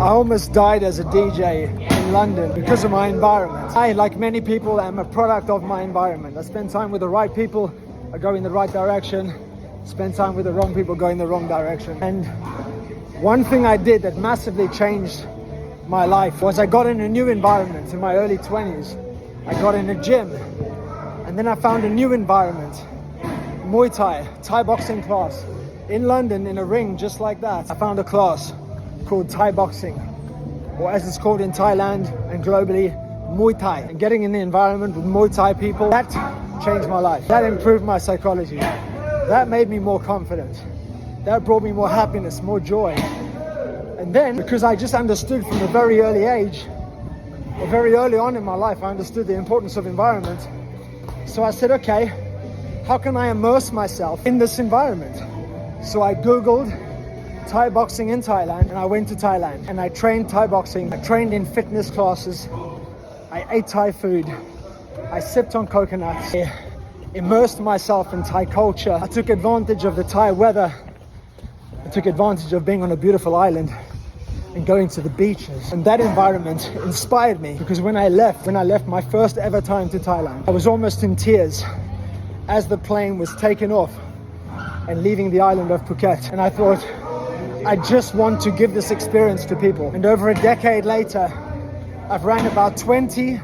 I almost died as a DJ in London because of my environment. I, like many people, am a product of my environment. I spend time with the right people, I go in the right direction. Spend time with the wrong people, go in the wrong direction. And one thing I did that massively changed my life was I got in a new environment in my early 20s. I got in a gym, and then I found a new environment. Muay Thai, Thai boxing class. In London, in a ring just like that, I found a class called Thai boxing, or as it's called in Thailand and globally, Muay Thai. And getting in the environment with Muay Thai people, that changed my life. That improved my psychology. That made me more confident. That brought me more happiness, more joy. And then, because I just understood from a very early age, or very early on in my life, I understood the importance of environment. So I said, okay, how can I immerse myself in this environment? So I Googled Thai boxing in Thailand, and I went to Thailand and I trained Thai boxing. I trained in fitness classes. I ate Thai food. I sipped on coconuts. I immersed myself in Thai culture. I took advantage of the Thai weather. I took advantage of being on a beautiful island and going to the beaches. And that environment inspired me, because when I left my first ever time to Thailand, I was almost in tears as the plane was taking off and leaving the island of Phuket. And I thought, I just want to give this experience to people. And over a decade later, I've ran about 20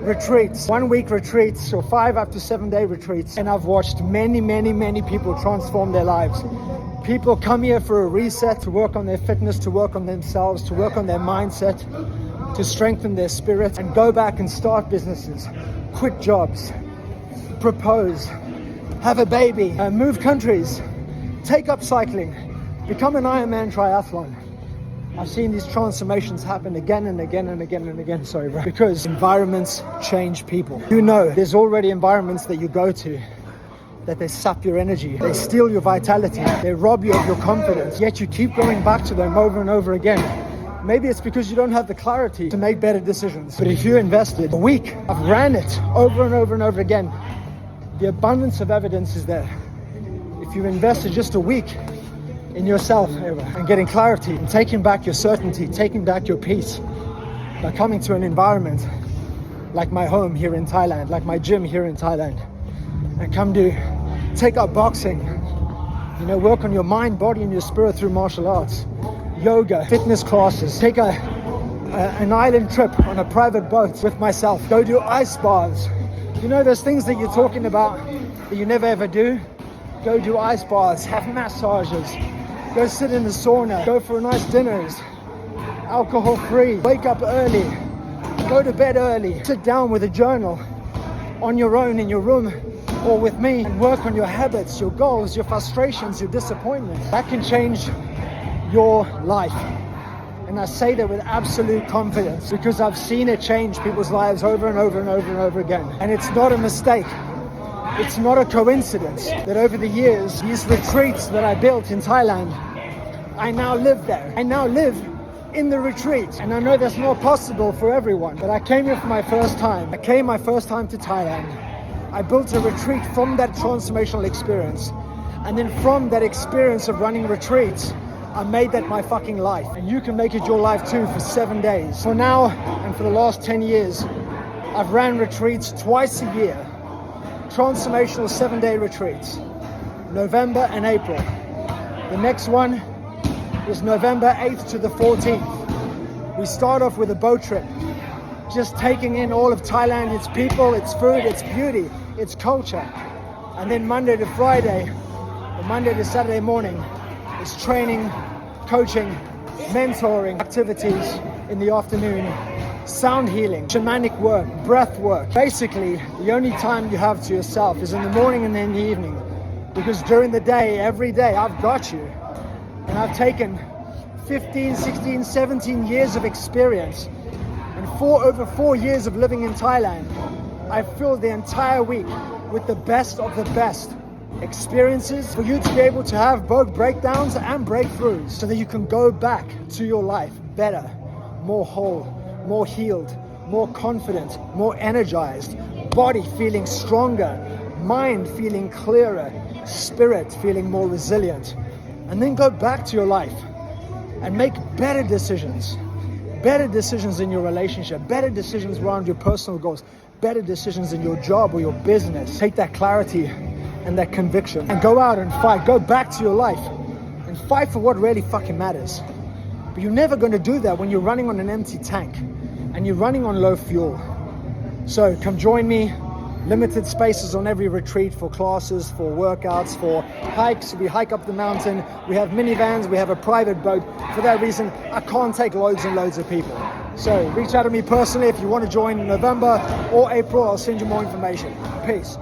retreats, 1 week retreats, or 5 up to 7 day retreats. And I've watched many, many, many people transform their lives. People come here for a reset, to work on their fitness, to work on themselves, to work on their mindset, to strengthen their spirit, and go back and start businesses, quit jobs, propose, have a baby, move countries, take up cycling, become an Ironman triathlon. I've seen these transformations happen again and again and again and again, sorry bro, because environments change people. You know, there's already environments that you go to that they sap your energy, they steal your vitality, they rob you of your confidence, yet you keep going back to them over and over again. Maybe it's because you don't have the clarity to make better decisions. But if you invested a week, I've ran it over and over and over again, the abundance of evidence is there. If you invested just a week in yourself and getting clarity and taking back your certainty, taking back your peace by coming to an environment like my home here in Thailand, like my gym here in Thailand, and come to take up boxing, you know, work on your mind, body and your spirit through martial arts, yoga, fitness classes, take an island trip on a private boat with myself, go do ice baths. You know those things that you're talking about that you never ever do? Go do ice baths, have massages, go sit in the sauna, go for nice dinners, alcohol free, wake up early, go to bed early, sit down with a journal on your own in your room or with me and work on your habits, your goals, your frustrations, your disappointments. That can change your life. And I say that with absolute confidence because I've seen it change people's lives over and over and over and over again. And it's not a mistake. It's not a coincidence that over the years, these retreats that I built in Thailand, I now live there. I now live in the retreat. And I know that's not possible for everyone, but I came here for my first time. I came my first time to Thailand. I built a retreat from that transformational experience. And then from that experience of running retreats, I made that my fucking life. And you can make it your life too for 7 days. For now, and for the last 10 years, I've ran retreats twice a year. Transformational 7-day retreats, November and April. The next one is November 8th to the 14th. We start off with a boat trip, just taking in all of Thailand, its people, its food, its beauty, its culture. And then Monday to Friday, or Monday to Saturday morning, is training, coaching, mentoring activities in the afternoon, sound healing, shamanic work, breath work. Basically, the only time you have to yourself is in the morning and in the evening. Because during the day, every day, I've got you. And I've taken 15, 16, 17 years of experience and over 4 years of living in Thailand. I've filled the entire week with the best of the best experiences for you to be able to have both breakdowns and breakthroughs so that you can go back to your life better, more whole, more healed, more confident, more energized, body feeling stronger, mind feeling clearer, spirit feeling more resilient, and then go back to your life and make better decisions. Better decisions in your relationship, better decisions around your personal goals, better decisions in your job or your business. Take that clarity and that conviction and go out and fight. Go back to your life and fight for what really fucking matters. But you're never going to do that when you're running on an empty tank and you're running on low fuel. So come join me. Limited spaces on every retreat for classes, for workouts, for hikes. We hike up the mountain. We have minivans. We have a private boat. For that reason, I can't take loads and loads of people. So reach out to me personally if you want to join in November or April. I'll send you more information. Peace.